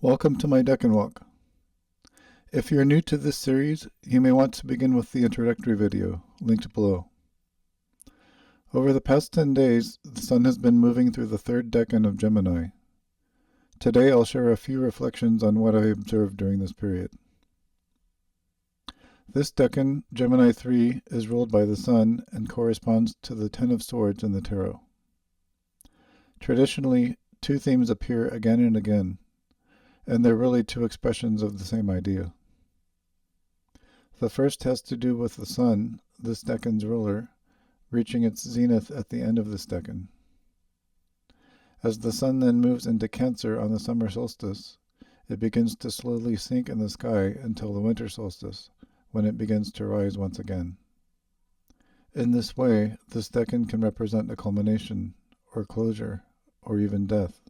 Welcome to my Decan Walk. If you're new to this series, you may want to begin with the introductory video, linked below. Over the past 10 days, the Sun has been moving through the third decan of Gemini. Today I'll share a few reflections on what I observed during this period. This decan, Gemini III, is ruled by the Sun and corresponds to the Ten of Swords in the Tarot. Traditionally, two themes appear again and again, and they're really two expressions of the same idea. The first has to do with the Sun, this decan's ruler, reaching its zenith at the end of this decan. As the Sun then moves into Cancer on the summer solstice, it begins to slowly sink in the sky until the winter solstice, when it begins to rise once again. In this way, this decan can represent a culmination, or closure, or even death.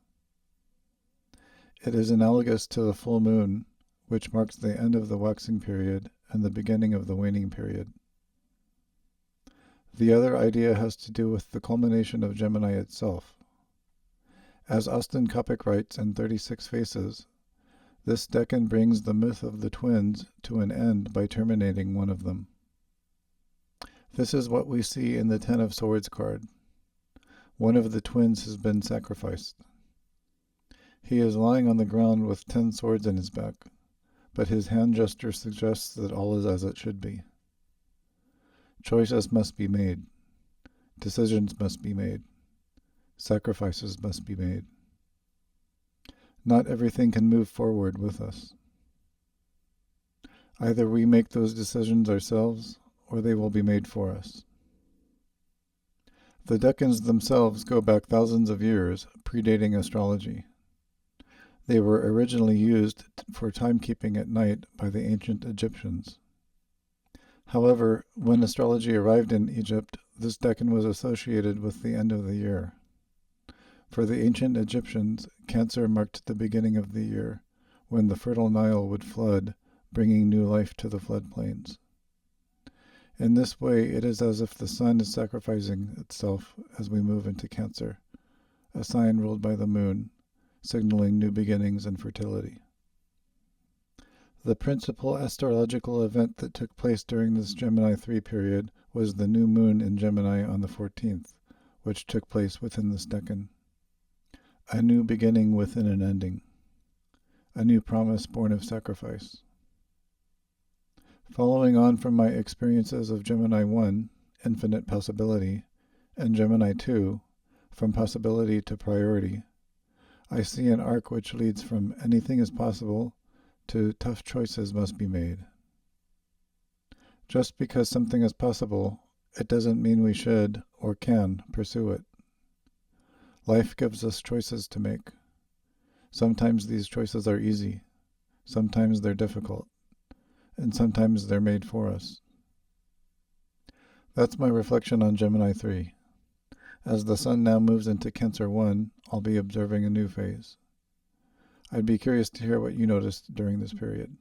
It is analogous to the full moon, which marks the end of the waxing period and the beginning of the waning period. The other idea has to do with the culmination of Gemini itself. As Austin Coppock writes in 36 Faces, this decan brings the myth of the twins to an end by terminating one of them. This is what we see in the Ten of Swords card. One of the twins has been sacrificed. He is lying on the ground with 10 swords in his back, but his hand gesture suggests that all is as it should be. Choices must be made. Decisions must be made. Sacrifices must be made. Not everything can move forward with us. Either we make those decisions ourselves, or they will be made for us. The decans themselves go back thousands of years, predating astrology. They were originally used for timekeeping at night by the ancient Egyptians. However, when astrology arrived in Egypt, this decan was associated with the end of the year. For the ancient Egyptians, Cancer marked the beginning of the year, when the fertile Nile would flood, bringing new life to the floodplains. In this way, it is as if the Sun is sacrificing itself as we move into Cancer, a sign ruled by the Moon, signaling new beginnings and fertility. The principal astrological event that took place during this Gemini III period was the new moon in Gemini on the 14th, which took place within this decan. A new beginning within an ending. A new promise born of sacrifice. Following on from my experiences of Gemini I, infinite possibility, and Gemini II, from possibility to priority, I see an arc which leads from anything is possible to tough choices must be made. Just because something is possible, it doesn't mean we should or can pursue it. Life gives us choices to make. Sometimes these choices are easy, sometimes they're difficult, and sometimes they're made for us. That's my reflection on Gemini III. As the Sun now moves into Cancer 1, I'll be observing a new phase. I'd be curious to hear what you noticed during this period.